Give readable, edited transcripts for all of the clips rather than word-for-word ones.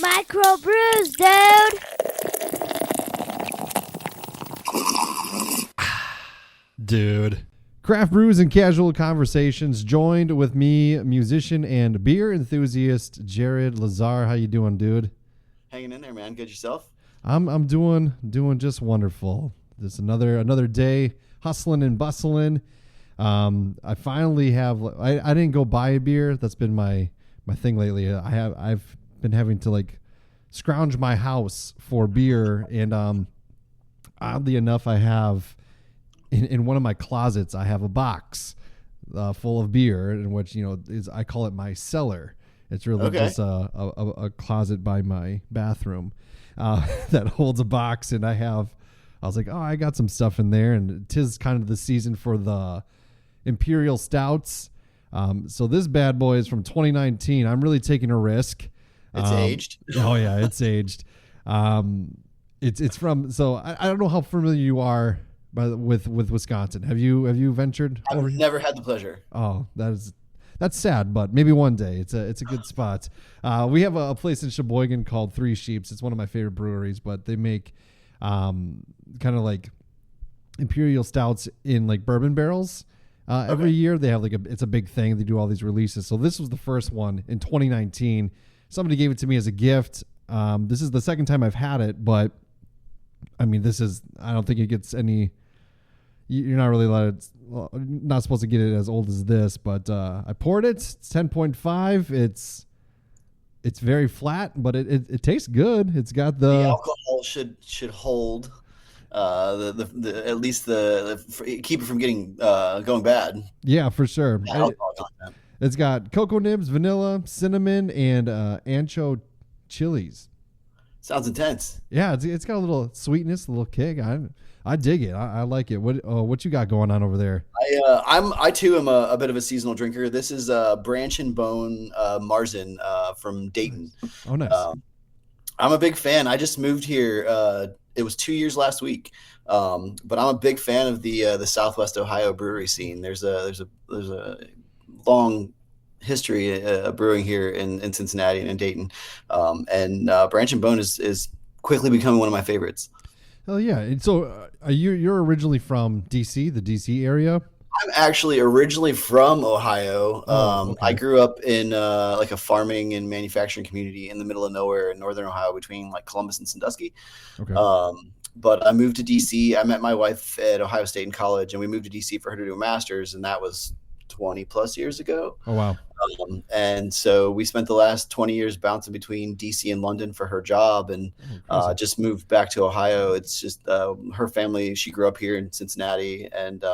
Micro Brews, dude. Dude. Craft brews and casual conversations. Joined with me, musician and beer enthusiast Jerred Lazar. How you doing, dude? Hanging in there, man. Good yourself? I'm doing just wonderful. Just another day hustling and bustling. I finally have. I didn't go buy a beer. That's been my thing lately. I've been having to like scrounge my house for beer, and oddly enough, I have in one of my closets. I have a box full of beer, in which is I call it my cellar. It's really just a closet by my bathroom that holds a box, and I was like, oh, I got some stuff in there, and 'tis kind of the season for the Imperial Stouts. So this bad boy is from 2019. I'm really taking a risk. It's aged. Oh yeah, it's aged. It's from. So I don't know how familiar you are with Wisconsin. Have you ventured over here? Never had the pleasure. Oh, that's sad, but maybe one day. It's a good spot. We have a place in Sheboygan called Three Sheeps. It's one of my favorite breweries, but they make kind of like Imperial Stouts in like bourbon barrels. Every year they have it's a big thing. They do all these releases. So this was the first one in 2019. Somebody gave it to me as a gift. This is the second time I've had it, but I mean, I don't think it gets any. You're not really not supposed to get it as old as this, but I poured it. It's 10.5. It's very flat, but it tastes good. It's got the alcohol should hold at least keep it from getting going bad. Yeah, for sure. It's got cocoa nibs, vanilla, cinnamon, and ancho chilies. Sounds intense. Yeah, it's got a little sweetness, a little kick. I dig it. I like it. What you got going on over there? I too am a bit of a seasonal drinker. This is Branch and Bone Marzen from Dayton. Oh, nice. I'm a big fan. I just moved here. It was 2 years last week. But I'm a big fan of the Southwest Ohio brewery scene. There's a long history of brewing here in Cincinnati and in Dayton. And Branch and Bone is quickly becoming one of my favorites. Oh yeah. And so you're originally from DC, the DC area? I'm actually originally from Ohio. Okay. I grew up in like a farming and manufacturing community in the middle of nowhere in northern Ohio between like Columbus and Sandusky. Okay. But I moved to DC. I met my wife at Ohio State in college, and we moved to DC for her to do a master's, and that was 20 plus years ago. Oh, wow. And so we spent the last 20 years bouncing between DC and London for her job, and just moved back to Ohio. It's just her family. She grew up here in Cincinnati, and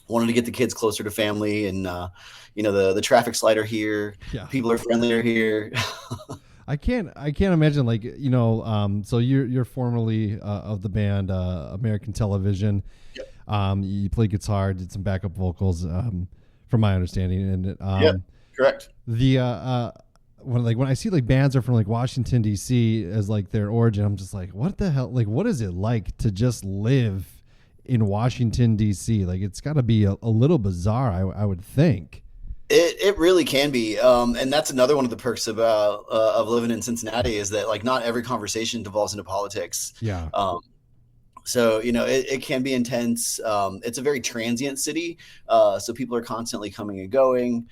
wanted to get the kids closer to family. And, the traffic's lighter here. Yeah. People are friendlier here. I can't imagine so you're formerly of the band American Television. Yep. You play guitar, did some backup vocals, from my understanding, and yeah, correct. The when I see like bands are from like Washington D.C. as like their origin, I'm just like, what the hell? Like, what is it like to just live in Washington D.C.? Like, it's got to be a little bizarre, I would think. It really can be, and that's another one of the perks about of living in Cincinnati is that like not every conversation devolves into politics. Yeah. So it can be intense. It's a very transient city, so people are constantly coming and going.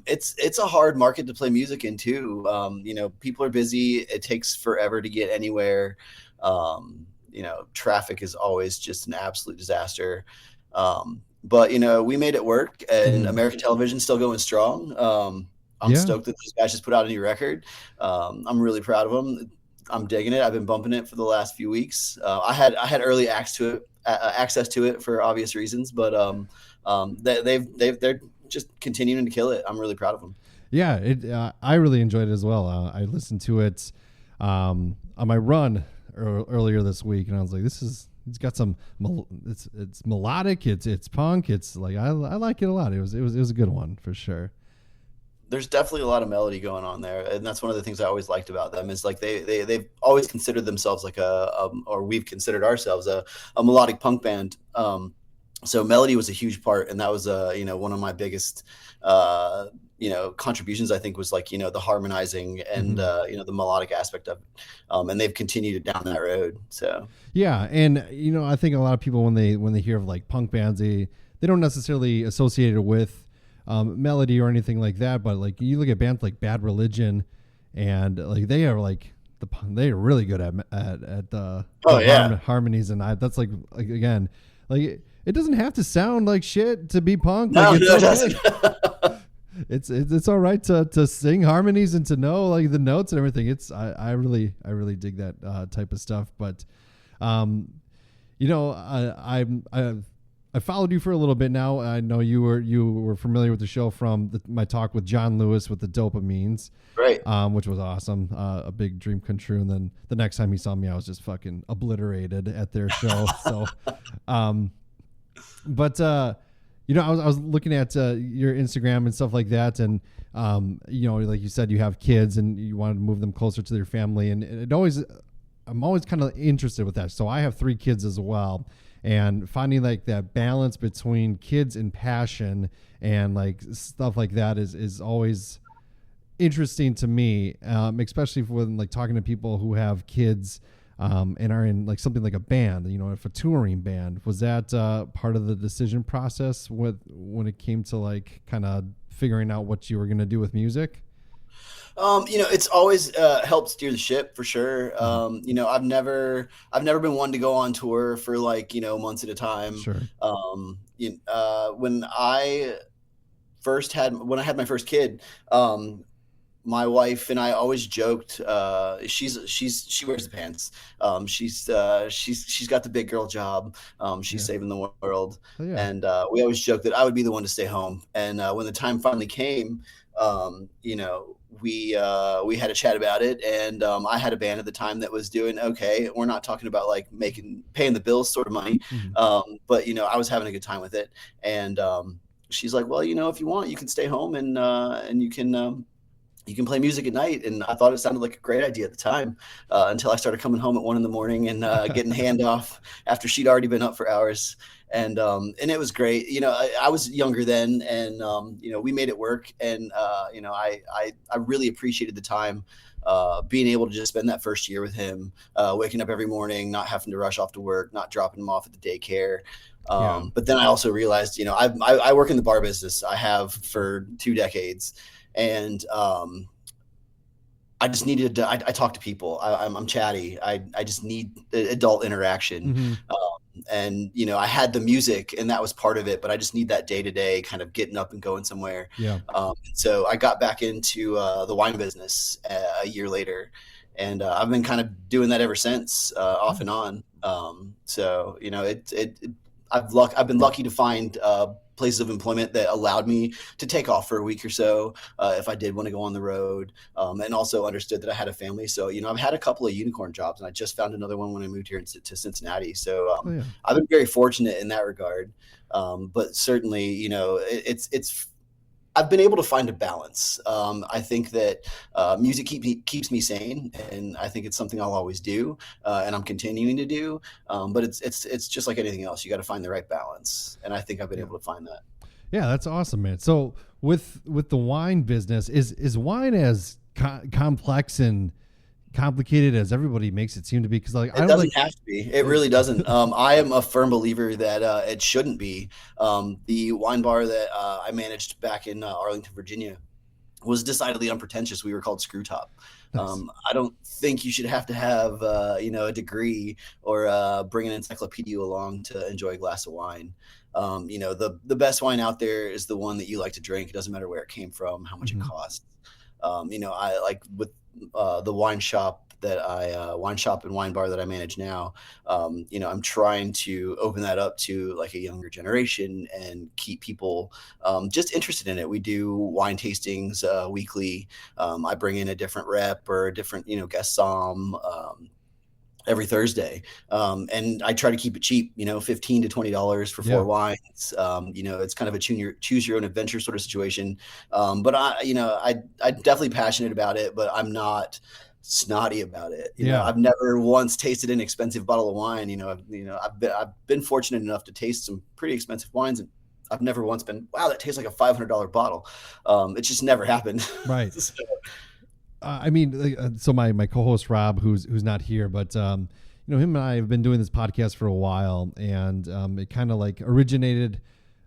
It's a hard market to play music in too. People are busy. It takes forever to get anywhere. Traffic is always just an absolute disaster. But we made it work, and American Television's still going strong. I'm stoked that those guys just put out a new record. I'm really proud of them. I'm digging it. I've been bumping it for the last few weeks. I had early access to it for obvious reasons, but they're just continuing to kill it. I'm really proud of them. Yeah, I really enjoyed it as well. I listened to it on my run earlier this week, and I was like, it's got some. It's melodic. It's punk. It's like I like it a lot. It was a good one for sure. There's definitely a lot of melody going on there, and that's one of the things I always liked about them is like they've always considered themselves like or we've considered ourselves a melodic punk band. So melody was a huge part, and that was one of my biggest contributions, I think, was like, the harmonizing and, the melodic aspect of it. And they've continued down that road. So, yeah. And, I think a lot of people, when they hear of like punk bands, they don't necessarily associate it with melody or anything like that. But like you look at bands like Bad Religion, and like they are like, they're really good at the harmonies, and that's like again, like it doesn't have to sound like shit to be punk. No, like, it doesn't. It's all right to sing harmonies and to know like the notes and everything. I really dig that type of stuff. But I followed you for a little bit now. I know you were familiar with the show from my talk with John Lewis with the Dopamines. Right. Which was awesome. A big dream come true. And then the next time he saw me, I was just fucking obliterated at their show. So, but I was looking at your Instagram and stuff like that. And, like you said, you have kids and you wanted to move them closer to their family. And I'm always kind of interested with that. So I have 3 kids as well. And finding like that balance between kids and passion and like stuff like that is always interesting to me, especially when like talking to people who have kids and are in like something like a band, if a touring band. Was that part of the decision process when it came to like kind of figuring out what you were going to do with music? It's always helped steer the ship for sure. I've never been one to go on tour for like, months at a time. Sure. When I had my first kid, my wife and I always joked, she wears the pants. She's got the big girl job. She's saving the world. Oh, yeah. And we always joked that I would be the one to stay home. And when the time finally came, we had a chat about it, and I had a band at the time that was doing okay. We're not talking about like paying the bills sort of money, but I was having a good time with it. And she's like, well, if you want, you can stay home and you can play music at night. And I thought it sounded like a great idea at the time, until I started coming home at 1 a.m. and getting handoff after she'd already been up for hours. And it was great. I was younger then, and we made it work. And I really appreciated the time, being able to just spend that first year with him, waking up every morning, not having to rush off to work, not dropping him off at the daycare. But then I also realized, I work in the bar business. I have for 2 decades, and I just needed to. I talk to people. I'm chatty. I just need adult interaction. And I had the music, and that was part of it, but I just need that day-to-day kind of getting up and going somewhere. So I got back into the wine business a year later, and I've been kind of doing that ever since, off and on. I've been lucky to find places of employment that allowed me to take off for a week or so if I did want to go on the road, and also understood that I had a family. So, I've had a couple of unicorn jobs, and I just found another one when I moved here to Cincinnati. So I've been very fortunate in that regard. But certainly, I've been able to find a balance. I think that music keeps me sane, and I think it's something I'll always do, and I'm continuing to do. But it's just like anything else. You got to find the right balance, and I think I've been able to find that. Yeah, that's awesome, man. So with the wine business, is wine as complex and complicated as everybody makes it seem to be? Because like it doesn't have to be. It really doesn't. I am a firm believer that it shouldn't be. The wine bar that I managed back in Arlington, Virginia, was decidedly unpretentious. We were called Screw Top. Nice. I don't think you should have to have a degree or bring an encyclopedia along to enjoy a glass of wine. The best wine out there is the one that you like to drink. It doesn't matter where it came from, how much it costs. I like with the wine shop and wine bar that I manage now. I'm trying to open that up to like a younger generation and keep people just interested in it. We do wine tastings weekly. I bring in a different rep or a different, guest som every Thursday. And I try to keep it cheap, $15 to $20 for 4 wines. It's kind of a choose your own adventure sort of situation. But I'm definitely passionate about it, but I'm not snotty about it. I've never once tasted an expensive bottle of wine. I've been fortunate enough to taste some pretty expensive wines, and I've never once been, wow, that tastes like a $500 bottle. It just never happened. Right. So, I mean, so my co-host Rob, who's not here, but you know, him and I have been doing this podcast for a while, and it kind of like originated.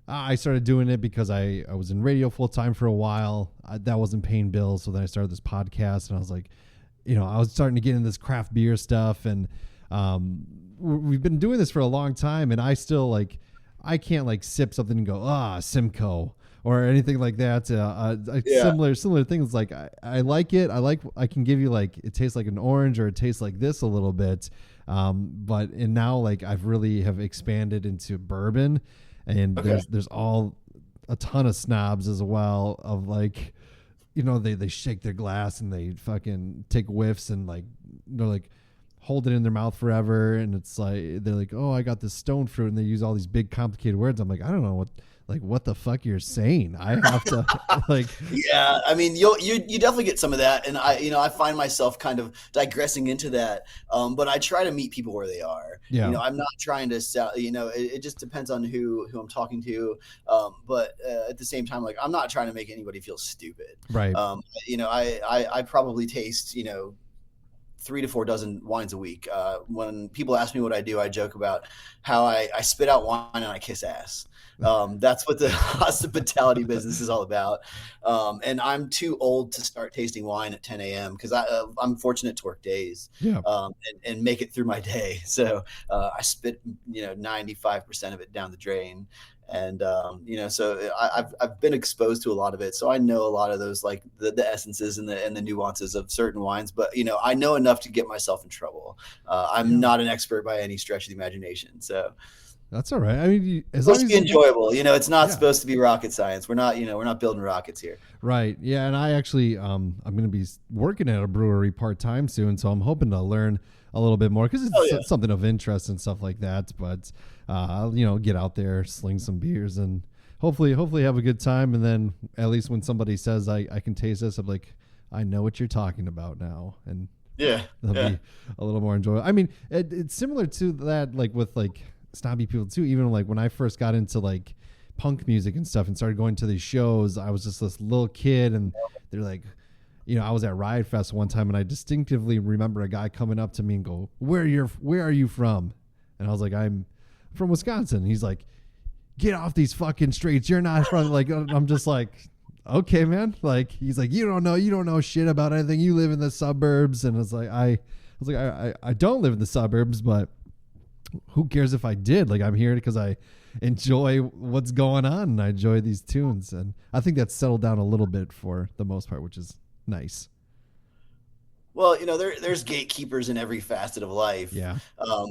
I started doing it because I was in radio full time for a while. That wasn't paying bills, so then I started this podcast, and I was like, you know, I was starting to get into this craft beer stuff, and we've been doing this for a long time, and I still like, I can't like sip something and go Simcoe or anything like that. Similar things. Like I like it. I can give you like, it tastes like an orange or it tastes like this a little bit. But now like I've really have expanded into bourbon, and there's all a ton of snobs as well of like, you know, they shake their glass and they fucking take whiffs and like, they're like, hold it in their mouth forever. And it's like, they're like, oh, I got this stone fruit. And they use all these big complicated words. I'm like, I don't know what the fuck you're saying. I have to like, yeah, I mean, you definitely get some of that. And I find myself kind of digressing into that. But I try to meet people where they are. Yeah. You know, I'm not trying to sell, you know, it just depends on who I'm talking to. But at the same time, like, I'm not trying to make anybody feel stupid. Right. You know, I probably taste, you know, 3 to 4 dozen wines a week. When people ask me what I do, I joke about how I spit out wine and I kiss ass. That's what the hospitality business is all about. And I'm too old to start tasting wine at 10 a.m. because I'm fortunate to work days and make it through my day. So I spit, you know, 95% of it down the drain. And, you know, so I've been exposed to a lot of it. So I know a lot of those, like the essences and the nuances of certain wines, but, you know, I know enough to get myself in trouble. I'm not an expert by any stretch of the imagination. So that's all right. I mean, it's supposed to be enjoyable. You know, it's not supposed to be rocket science. We're not building rockets here. Right. Yeah. And I actually, I'm going to be working at a brewery part-time soon. So I'm hoping to learn a little bit more because it's something of interest and stuff like that. But, you know, get out there, sling some beers, and hopefully have a good time. And then at least when somebody says I can taste this, I'm like, I know what you're talking about now. And that'll be a little more enjoyable. I mean, it's similar to that, like with like snobby people too. Even like when I first got into like punk music and stuff and started going to these shows, I was just this little kid, and they're like, you know, I was at Riot Fest one time, and I distinctively remember a guy coming up to me and go, where are you from? And I was like, I'm from Wisconsin. And he's like, get off these fucking streets. You're not from, like, I'm just like, okay, man. Like, he's like, you don't know shit about anything. You live in the suburbs. And it's like, I don't live in the suburbs, but who cares if I did? Like, I'm here because I enjoy what's going on, and I enjoy these tunes. And I think that's settled down a little bit for the most part, which is nice. Well, you know, there's gatekeepers in every facet of life. Yeah.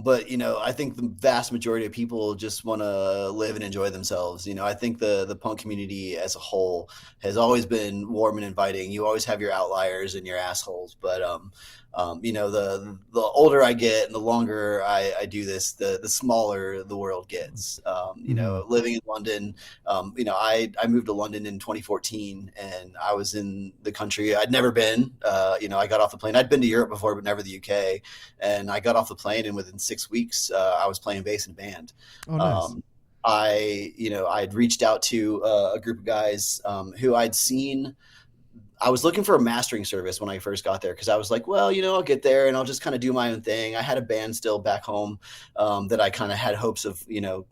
But, you know, I think the vast majority of people just want to live and enjoy themselves. You know, I think the punk community as a whole has always been warm and inviting. You always have your outliers and your assholes. But, you know, the older I get and the longer I do this, the smaller the world gets. You know, living in London, you know, I moved to London in 2014, and I was in the country I'd never been. You know, I got off the plane. I'd been to Europe before, but never the UK. And I got off the plane, and within 6 weeks, I was playing bass in a band. Oh, nice. I'd reached out to a group of guys who I'd seen. I was looking for a mastering service when I first got there, because I was like, well, you know, I'll get there and I'll just kind of do my own thing. I had a band still back home that I kind of had hopes of, you know,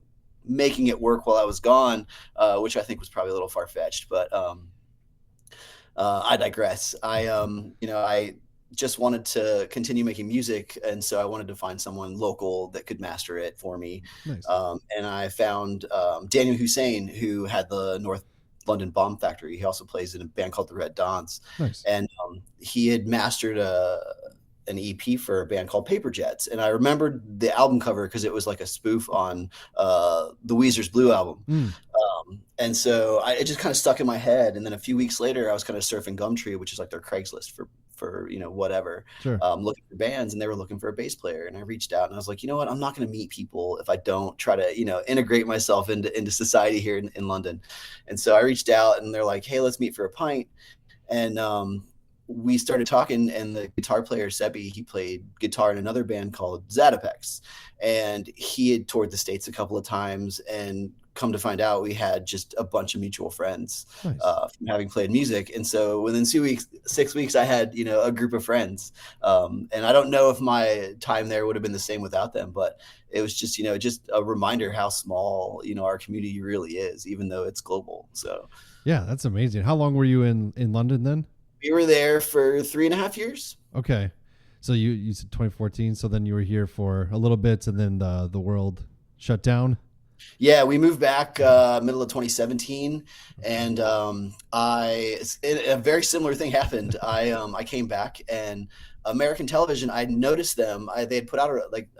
making it work while I was gone, which I think was probably a little far-fetched. But I digress. You know, I just wanted to continue making music, and so I wanted to find someone local that could master it for me. Nice. And I found Daniel Hussein, who had the North London Bomb Factory. He also plays in a band called the Red Dons. Nice. And he had mastered an EP for a band called Paper Jets. And I remembered the album cover because it was like a spoof on the Weezer's Blue album. And so it just kind of stuck in my head. And then a few weeks later, I was kind of surfing Gumtree, which is like their Craigslist for you know, whatever, sure. Looking for bands, and they were looking for a bass player. And I reached out, and I was like, you know what, I'm not going to meet people if I don't try to, you know, integrate myself into society here in London. And so I reached out, and they're like, hey, let's meet for a pint. And we started talking, and the guitar player, Sebi, he played guitar in another band called Zatapex. And he had toured the States a couple of times and come to find out, we had just a bunch of mutual friends Nice. from having played music. And so within 6 weeks, I had, a group of friends. And I don't know if my time there would have been the same without them, but it was just, just a reminder how small, our community really is, even though it's global. So yeah, that's amazing. How long were you in London then? we were there for 3.5 years. Okay. So you said 2014. So then you were here for a little bit, and then the world shut down. Yeah, we moved back middle of 2017, and a very similar thing happened. I came back, and American television, I noticed them. They had put out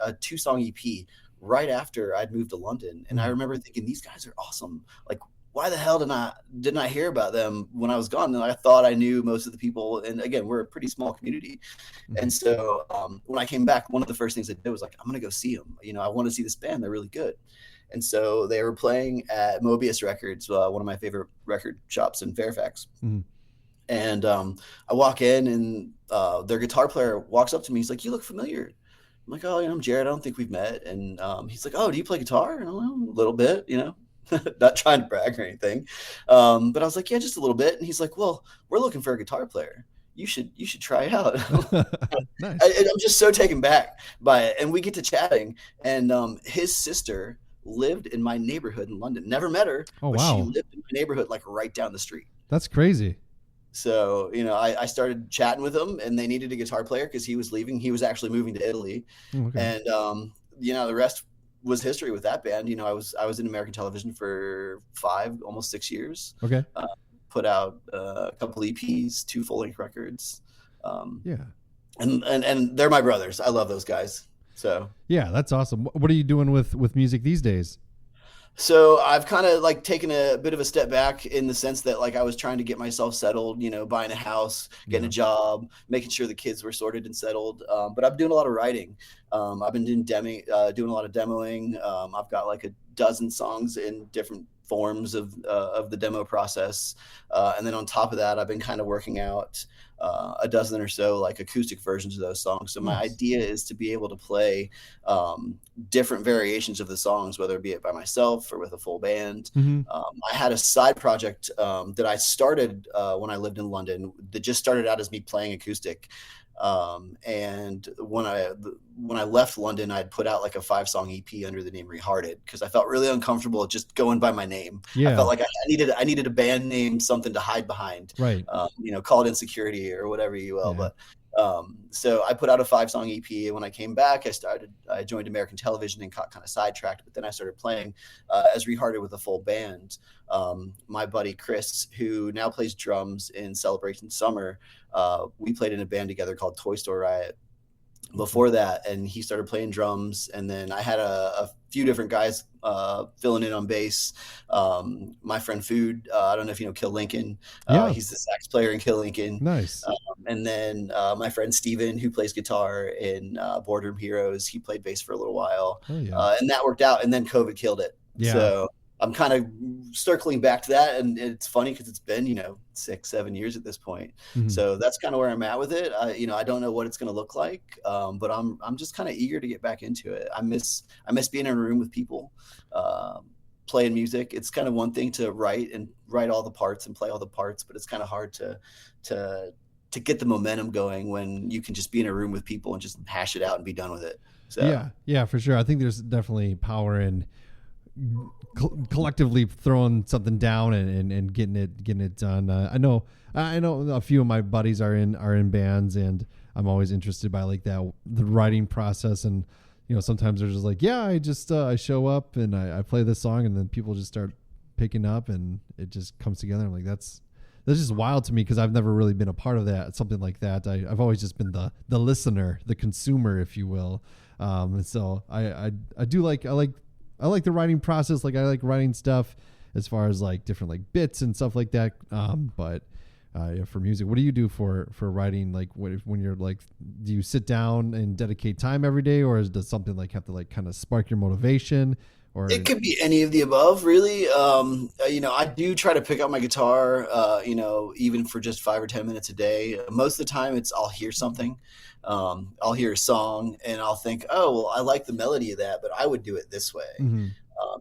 a 2-song EP right after I'd moved to London, and I remember thinking, these guys are awesome. Like, why the hell didn't I hear about them when I was gone? And I thought I knew most of the people. And again, we're a pretty small community. And so when I came back, one of the first things I did was like, I'm going to go see them. I want to see this band. They're really good. And so they were playing at Mobius Records, one of my favorite record shops in Fairfax. Mm-hmm. And I walk in, and their guitar player walks up to me. He's like, "You look familiar." I'm like, "Oh, I'm Jerred. I don't think we've met." And he's like, "Oh, do you play guitar?" And I'm like, "A little bit, not trying to brag or anything." But I was like, "Yeah, just a little bit." And he's like, "Well, we're looking for a guitar player. You should try out." Nice. I'm just so taken back by it. And we get to chatting, and his sister lived in my neighborhood in London. Never met her. Oh, but wow. She lived in my neighborhood, like right down the street. That's crazy. So, I started chatting with him, and they needed a guitar player because he was leaving. He was actually moving to Italy. Okay. And, the rest was history with that band. I was in American television for 5, almost 6 years. Okay. Put out a couple EPs, 2 full-length records. Yeah. And they're my brothers. I love those guys. So yeah, that's awesome. What are you doing with music these days? So I've kind of taken a bit of a step back in the sense that I was trying to get myself settled, buying a house, getting a job, making sure the kids were sorted and settled. But I'm doing a lot of writing. I've been doing a lot of demoing. I've got a dozen songs in different forms of the demo process. And then on top of that, I've been kind of working out a dozen or so acoustic versions of those songs. So my idea is to be able to play different variations of the songs, whether it be by myself or with a full band. Mm-hmm. I had a side project that I started when I lived in London that just started out as me playing acoustic. And when I left London, I'd put out a 5-song EP under the name Rehearted because I felt really uncomfortable just going by my name. Yeah. I felt like I needed a band name, something to hide behind, right? Call it Insecurity or whatever you will. Yeah. But so I put out a 5-song EP, and when I came back, I joined American television and got kind of sidetracked, but then I started playing as Rehearted with a full band. My buddy Chris, who now plays drums in Celebration Summer, we played in a band together called Toy Store Riot before that, and he started playing drums, and then I had a few different guys filling in on bass. My friend Food, I don't know if you know Kill Lincoln. He's the sax player in Kill Lincoln. Nice. And then my friend Steven, who plays guitar in Boardroom Heroes, he played bass for a little while. Oh, yeah. And that worked out, and then COVID killed it. Yeah. So I'm kind of circling back to that, and it's funny because it's been 6-7 years at this point. Mm-hmm. So that's kind of where I'm at with it. I don't know what it's going to look like, but I'm just kind of eager to get back into it. I miss being in a room with people, playing music. It's kind of one thing to write all the parts and play all the parts, but it's kind of hard to get the momentum going when you can just be in a room with people and just hash it out and be done with it. So yeah, for sure. I think there's definitely power in collectively throwing something down and getting it done. I know a few of my buddies are in bands, and I'm always interested by the writing process. And sometimes they're just I show up and I play this song, and then people just start picking up, and it just comes together. I'm like, that's just wild to me because I've never really been a part of that, something like that. I've always just been the listener, the consumer, if you will. And so I like the writing process. I like writing stuff as far as different bits and stuff like that. But for music, what do you do for writing? When you're do you sit down and dedicate time every day, or does something have to kind of spark your motivation? Or it could be any of the above, really. I do try to pick up my guitar, even for just 5 or 10 minutes a day. Most of the time I'll hear something. I'll hear a song and I'll think, oh, well, I like the melody of that, but I would do it this way. Mm-hmm.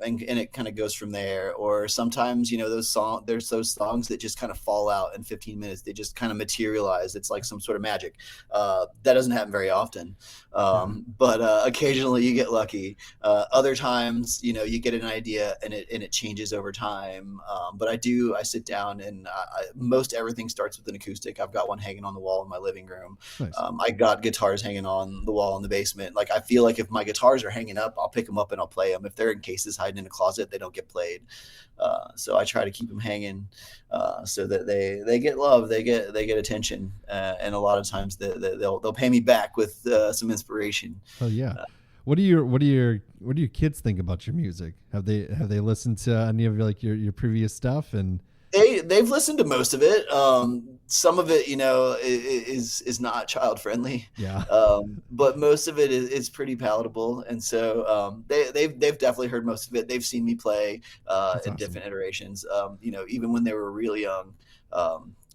and it kind of goes from there. Or sometimes, there's those songs that just kind of fall out in 15 minutes. They just kind of materialize. It's like some sort of magic. That doesn't happen very often. But occasionally you get lucky. Other times, you get an idea and it changes over time. But I sit down and most everything starts with an acoustic. I've got one hanging on the wall in my living room. Nice. I got guitars hanging on the wall in the basement. Like, I feel like if my guitars are hanging up, I'll pick them up and I'll play them. If they're in cases hiding in a closet, they don't get played. So I try to keep them hanging so that they get love, they get attention, and a lot of times they'll pay me back with some inspiration. Oh yeah. What do your kids think about your music? Have they listened to any of your previous stuff? And they've listened to most of it. Some of it, is not child friendly. Yeah. But most of it is pretty palatable, and so they've definitely heard most of it. They've seen me play in awesome. different iterations. Even when they were really young,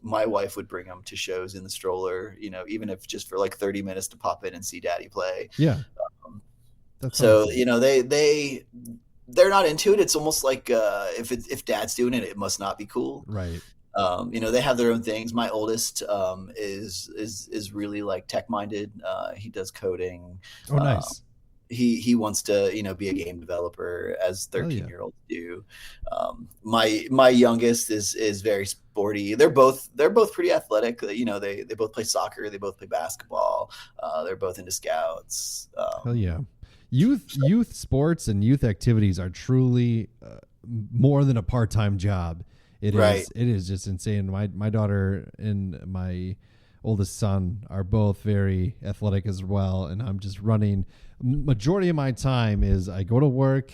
my wife would bring them to shows in the stroller. Even if just for like 30 minutes to pop in and see Daddy play. Yeah. So awesome. they're not into it. It's almost like if Dad's doing it, it must not be cool. Right. They have their own things. My oldest is really like tech minded. He does coding. Oh, nice. He wants to be a game developer, as 13-year-olds do. My youngest is very sporty. They're both pretty athletic. They both play soccer. They both play basketball. They're both into scouts. Hell yeah. Youth sports and youth activities are truly more than a part-time job. It is just insane. My daughter and my oldest son are both very athletic as well, and I'm just running. Majority of my time is I go to work,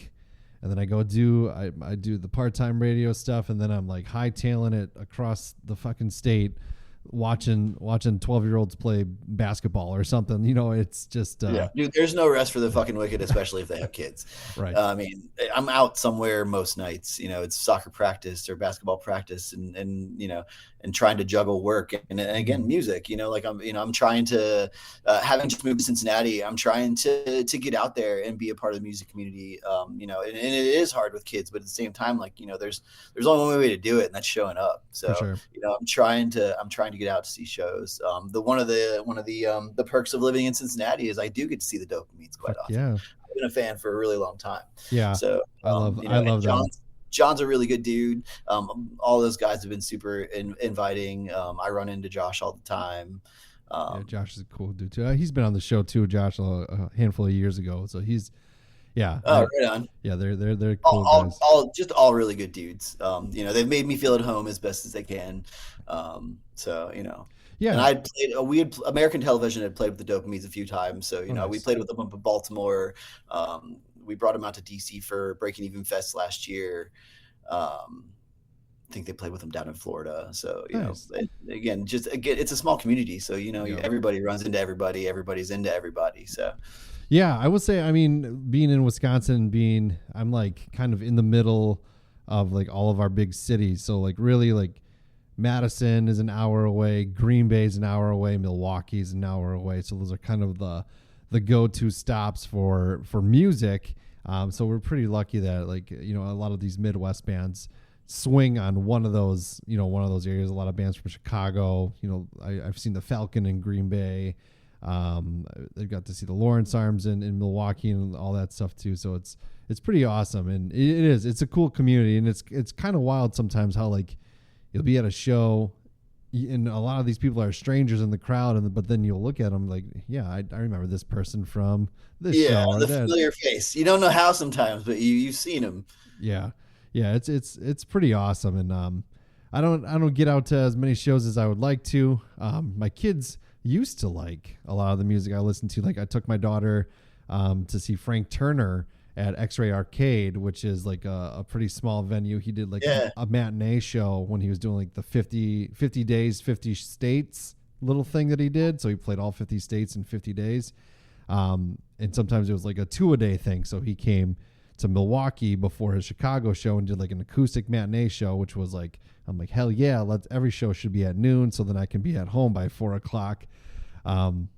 and then I do the part-time radio stuff, and then I'm like hightailing it across the fucking state, watching 12-year-olds play basketball or something. It's just dude, there's no rest for the fucking wicked, especially if they have kids. Right. I mean, I'm out somewhere most nights. It's soccer practice or basketball practice, and trying to juggle work and again music. I'm trying to having just moved to Cincinnati, I'm trying to get out there and be a part of the music community. And it is hard with kids, but at the same time, there's only one way to do it, and that's showing up. So sure. I'm trying to get out to see shows. One of the perks of living in Cincinnati is I do get to see the Dopamines quite often. Yeah. I've been a fan for a really long time. Yeah. So I love that. John's a really good dude. All those guys have been super inviting. I run into Josh all the time. Josh is a cool dude too. He's been on the show too, Josh, a handful of years ago. So he's, right on. Yeah, they're cool guys. All really good dudes. They've made me feel at home as best as they can. Yeah. And American Television had played with the Dopamines a few times. So, nice. We played with them up in Baltimore. We brought them out to DC for Breaking Even Fest last year. I think they played with them down in Florida. So, nice. It's a small community. So, everybody runs into everybody. Everybody's into everybody. So, yeah, I would say, being in Wisconsin, I'm like kind of in the middle of like all of our big cities. So like really like Madison is an hour away, Green Bay is an hour away, Milwaukee is an hour away. So those are kind of the go-to stops for music. So we're pretty lucky that a lot of these Midwest bands swing on one of those areas. A lot of bands from Chicago, I've seen the Falcon in Green Bay. They've got to see the Lawrence Arms in Milwaukee and all that stuff too. So it's pretty awesome. And it's a cool community, and it's kind of wild sometimes how you'll be at a show and a lot of these people are strangers in the crowd, but then you'll look at them like, yeah, I remember this person from this show. Yeah, the familiar face. You don't know how sometimes, but you've seen them. Yeah, it's pretty awesome, and I don't get out to as many shows as I would like to. My kids used to like a lot of the music I listened to. Like I took my daughter to see Frank Turner at X-Ray Arcade, which is like a pretty small venue. He did a matinee show when he was doing like the 50 days, 50 states little thing that he did. So he played all 50 states in 50 days. And sometimes it was like a 2-a-day thing. So he came to Milwaukee before his Chicago show and did like an acoustic matinee show, which was like, I'm like, hell yeah, every show should be at noon so then I can be at home by 4:00. And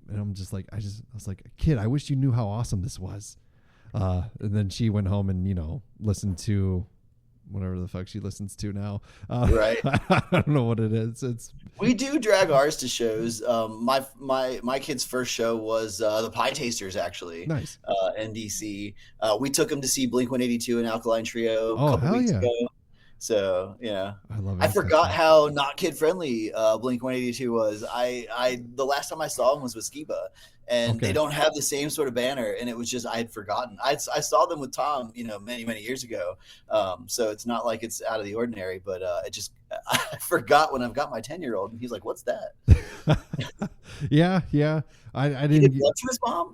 I'm just like, I was like, kid, I wish you knew how awesome this was. And then she went home and, listened to whatever the fuck she listens to now. Right. I don't know what it is. We do drag ours to shows. My kid's first show was the Pie Tasters, actually. Nice. In DC. We took him to see Blink-182 and Alkaline Trio Oh, a couple hell weeks yeah. ago. So yeah, I love it. I forgot how not kid friendly Blink-182 was. The last time I saw them was with Skiba, and Okay. they don't have the same sort of banner. And it was just I had forgotten. I saw them with Tom, many years ago. So it's not like it's out of the ordinary. But I forgot when I've got my 10-year-old, and he's like, "What's that?" Yeah. I He didn't did what to his mom?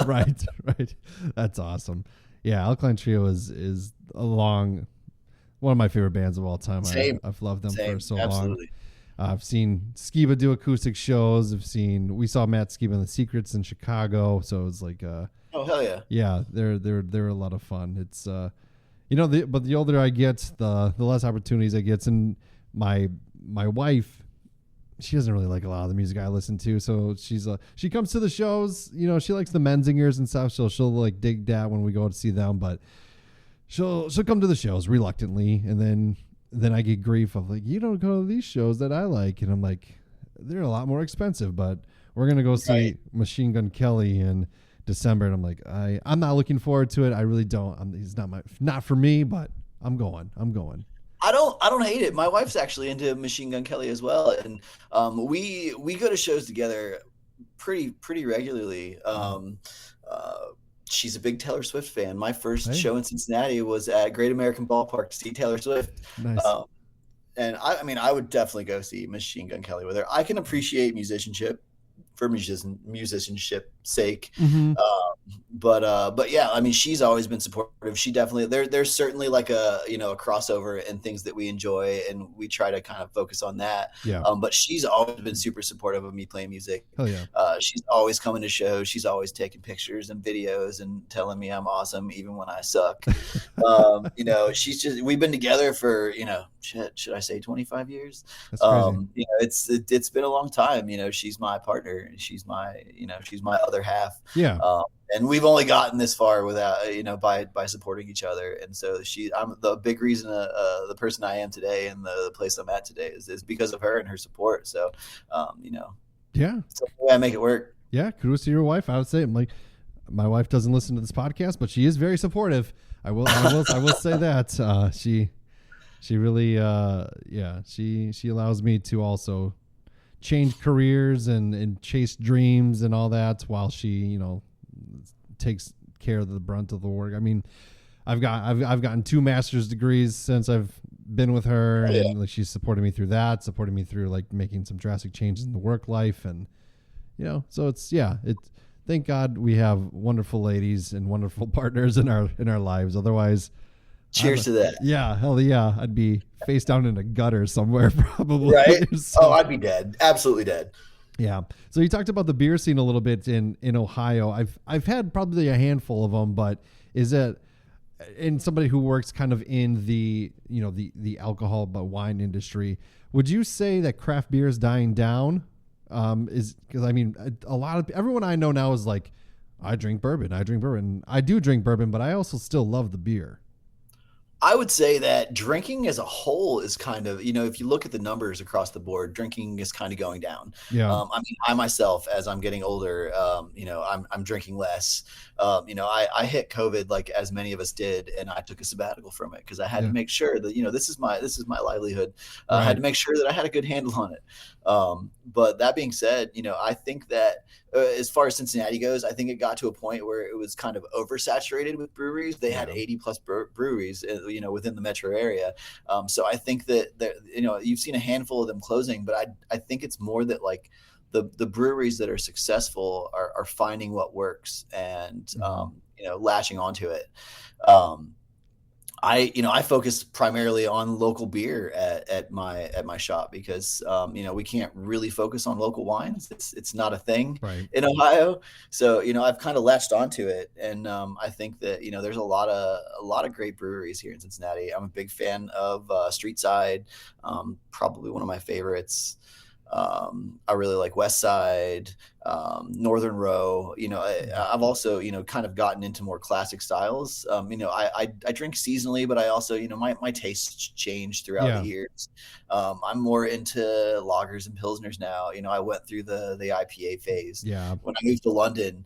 right. That's awesome. Yeah, Alkaline Trio is one of my favorite bands of all time. Same. I've loved them for so Absolutely. long. I've seen Skiba do acoustic shows. We saw Matt Skiba and the Secrets in Chicago. So it was like, Oh hell yeah! yeah, they're a lot of fun. It's but the older I get, the less opportunities I get. And my wife, she doesn't really like a lot of the music I listen to. So she comes to the shows. She likes the Menzingers and stuff. So she'll like dig that when we go to see them. But she'll come to the shows reluctantly, and then I get grief of like, you don't go to these shows that I like, and I'm like, they're a lot more expensive, but we're gonna go see Machine Gun Kelly in December, and I'm like, I'm not looking forward to it. I really don't. He's not for me, but I'm going. I don't hate it. My wife's actually into Machine Gun Kelly as well, and we go to shows together pretty regularly. She's a big Taylor Swift fan. My first show in Cincinnati was at Great American Ballpark to see Taylor Swift. Nice. And I would definitely go see Machine Gun Kelly with her. I can appreciate musicianship for musicianship's sake. Mm-hmm. But yeah, I mean, she's always been supportive. She definitely there's certainly like a crossover and things that we enjoy, and we try to kind of focus on that. Yeah. But she's always been super supportive of me playing music. Hell yeah. She's always coming to shows. She's always taking pictures and videos and telling me I'm awesome even when I suck. We've been together for should I say 25 years? That's crazy. It's been a long time. She's my partner. She's my other half. Yeah. And we've only gotten this far without, by supporting each other. And so I'm the big reason, the person I am today and the place I'm at today is because of her and her support. So, yeah, so the way I make it work. Yeah. Kudos to your wife. I would say, I'm like, my wife doesn't listen to this podcast, but she is very supportive. I will say that, she really, she allows me to also change careers and chase dreams and all that while she, takes care of the brunt of the work. I mean, I've gotten 2 master's degrees since I've been with her, and like she's supported me through that, supported me through like making some drastic changes in the work life, and so thank God we have wonderful ladies and wonderful partners in our lives. Otherwise, cheers to that. Yeah, hell yeah, I'd be face down in a gutter somewhere probably. Right? So, I'd be dead. Absolutely dead. Yeah. So you talked about the beer scene a little bit in Ohio. I've had probably a handful of them, but is it in somebody who works kind of in the alcohol but wine industry, would you say that craft beer is dying down? Is because I mean everyone I know now is like, I drink bourbon. I do drink bourbon, but I also still love the beer. I would say that drinking as a whole is kind of, if you look at the numbers across the board, drinking is kind of going down. Yeah. I mean, I myself, as I'm getting older, I'm drinking less. I hit COVID like as many of us did, and I took a sabbatical from it because I had to make sure that, this is my livelihood. I had to make sure that I had a good handle on it. But that being said, I think that as far as Cincinnati goes, I think it got to a point where it was kind of oversaturated with breweries. They had 80 plus breweries, within the metro area. So I think that you've seen a handful of them closing, but I think it's more that like the breweries that are successful are finding what works and, latching onto it. I focus primarily on local beer at my shop because we can't really focus on local wines. It's not a thing in Ohio. So I've kind of latched onto it, and I think that there's a lot of great breweries here in Cincinnati. I'm a big fan of Street Side, probably one of my favorites. I really like West Side. Northern Row. I've also, kind of gotten into more classic styles. I drink seasonally, but I also, my tastes change throughout the years. I'm more into lagers and pilsners now. I went through the IPA phase. Yeah. When I moved to London,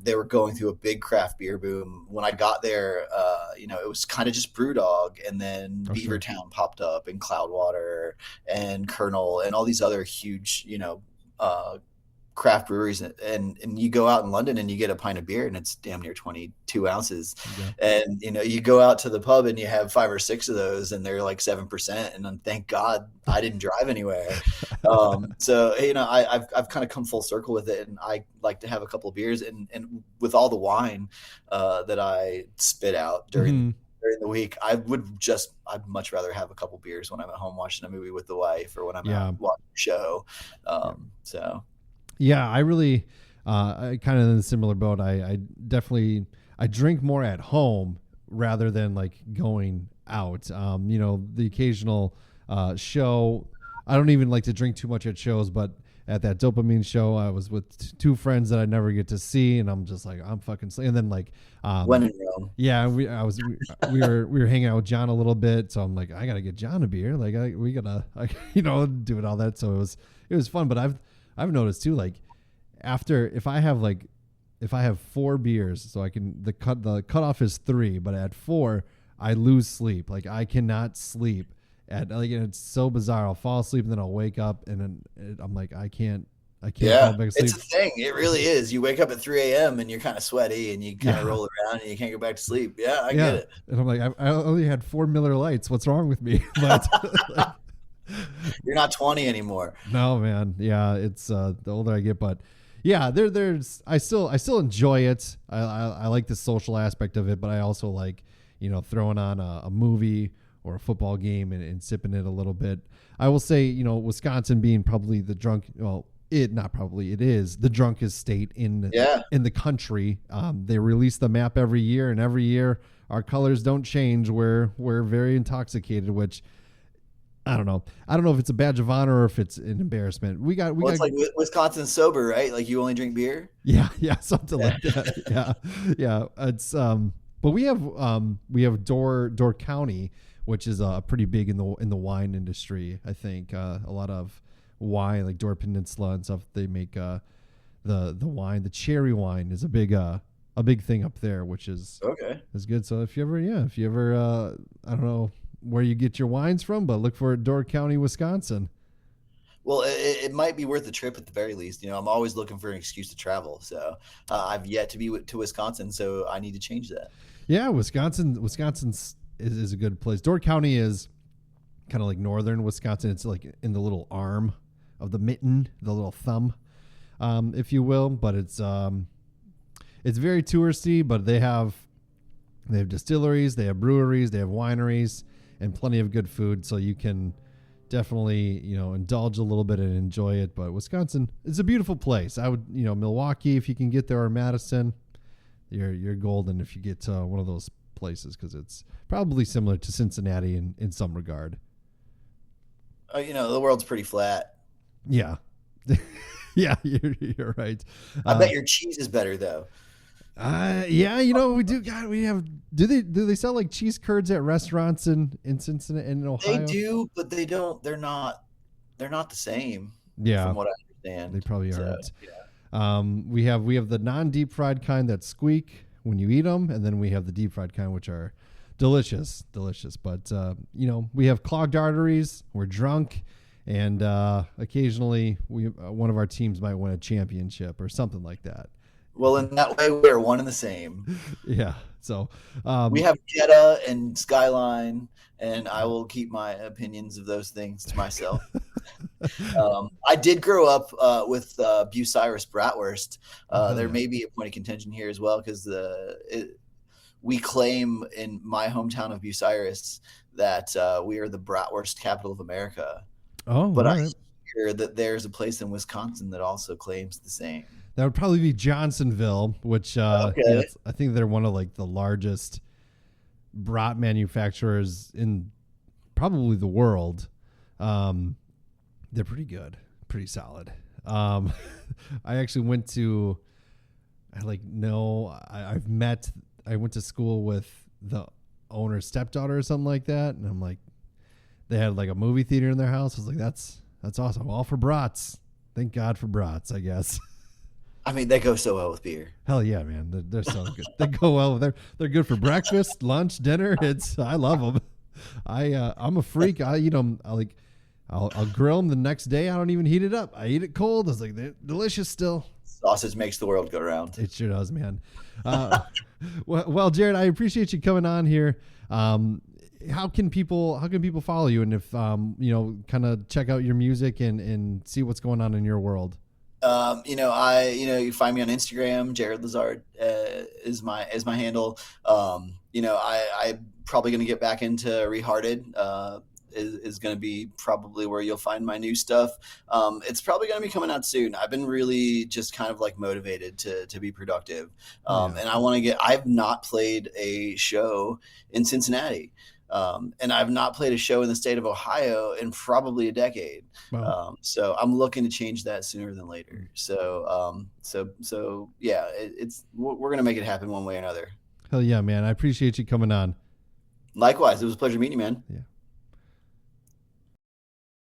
they were going through a big craft beer boom. When I got there, it was kind of just Brewdog, and then Beavertown popped up, and Cloudwater and Colonel and all these other huge, craft breweries, and you go out in London and you get a pint of beer and it's damn near 22 ounces. And you go out to the pub and you have 5 or 6 of those and they're like 7%, and then thank God I didn't drive anywhere. So I've kind of come full circle with it, and I like to have a couple of beers, and with all the wine that I spit out during the week, I'd much rather have a couple beers when I'm at home watching a movie with the wife, or when I'm out watching a show. So yeah, I really, I kind of in a similar boat. I definitely, I drink more at home rather than like going out. The occasional show, I don't even like to drink too much at shows, but at that dopamine show, I was with 2 friends that I never get to see, and I'm just like, I'm fucking and then like when in Rome. Yeah, we were hanging out with John a little bit, so I'm like, I gotta get John a beer, like we gotta doing all that. So it was fun. But I've noticed too, like if I have 4 beers, so I can, the cutoff is 3, but at 4 I lose sleep. Like I cannot sleep and it's so bizarre. I'll fall asleep and then I'll wake up and then I'm like, I can't fall back asleep. It's a thing. It really is. You wake up at 3 a.m. and you're kind of sweaty and you kind of roll around and you can't go back to sleep. Yeah, I get it. And I'm like, I only had 4 Miller Lights. What's wrong with me? But you're not 20 anymore. No, man. Yeah, it's the older I get, but yeah, there's I still enjoy it. I like the social aspect of it, but I also like throwing on a movie or a football game and sipping it a little bit. I will say, Wisconsin being probably the it is the drunkest state in the country. They release the map every year, and every year our colors don't change. We're very intoxicated, which I don't know. I don't know if it's a badge of honor or if it's an embarrassment. It's like Wisconsin sober, right? Like you only drink beer? Yeah, something like that. Yeah. It's but we have Door County, which is pretty big in the wine industry. I think a lot of wine, like Door Peninsula and stuff. They make the wine, the cherry wine is a big thing up there, which is good. So if you ever I don't know where you get your wines from, but look for Door County, Wisconsin. Well, it might be worth a trip at the very least. I'm always looking for an excuse to travel. So I've yet to be to Wisconsin, so I need to change that. Yeah, Wisconsin is a good place. Door County is kind of like northern Wisconsin. It's like in the little arm of the mitten, the little thumb, if you will. But it's very touristy. But they have distilleries, they have breweries, they have wineries, and plenty of good food. So you can definitely indulge a little bit and enjoy it. But Wisconsin is a beautiful place. I would Milwaukee, if you can get there, or Madison, you're golden if you get to one of those places, because it's probably similar to Cincinnati in some regard. The world's pretty flat. Yeah. Yeah, you're right. I bet your cheese is better though. Yeah, we do. God, we have. Do they sell like cheese curds at restaurants in Cincinnati and in Ohio? They do, but they don't. They're not the same. Yeah, from what I understand, they probably aren't. Yeah. We have the non-deep fried kind that squeak when you eat them, and then we have the deep fried kind, which are delicious. But we have clogged arteries. We're drunk, and occasionally one of our teams might win a championship or something like that. Well, in that way, we're one and the same. Yeah. So we have Jetta and Skyline, and I will keep my opinions of those things to myself. I did grow up with Bucyrus Bratwurst. There may be a point of contention here as well, because we claim in my hometown of Bucyrus that we are the Bratwurst capital of America. Oh, but I hear that there's a place in Wisconsin that also claims the same. That would probably be Johnsonville, which I think they're one of like the largest brat manufacturers in probably the world. They're pretty good, pretty solid. Um, I actually went to, I like no, I've met. I went to school with the owner's stepdaughter or something like that, and I'm like, they had like a movie theater in their house. I was like, that's awesome. All for brats. Thank God for brats, I guess. I mean, they go so well with beer. Hell yeah, man. They're so good. They go well. They're good for breakfast, lunch, dinner. I love them. I'm a freak. I eat them. I'll grill them the next day. I don't even heat it up. I eat it cold. It's like they're delicious still. Sausage makes the world go round. It sure does, man. Well, Jerred, I appreciate you coming on here. How can people follow you, and if kind of check out your music and see what's going on in your world? You find me on Instagram. Jerred Lazar is my handle. I probably going to get back into Rehearted. Is going to be probably where you'll find my new stuff. It's probably going to be coming out soon. I've been really just kind of like motivated to be productive. And I've not played a show in Cincinnati. And I've not played a show in the state of Ohio in probably a decade. Wow. So I'm looking to change that sooner than later. So yeah, we're going to make it happen one way or another. Hell yeah, man. I appreciate you coming on. Likewise. It was a pleasure meeting you, man. Yeah.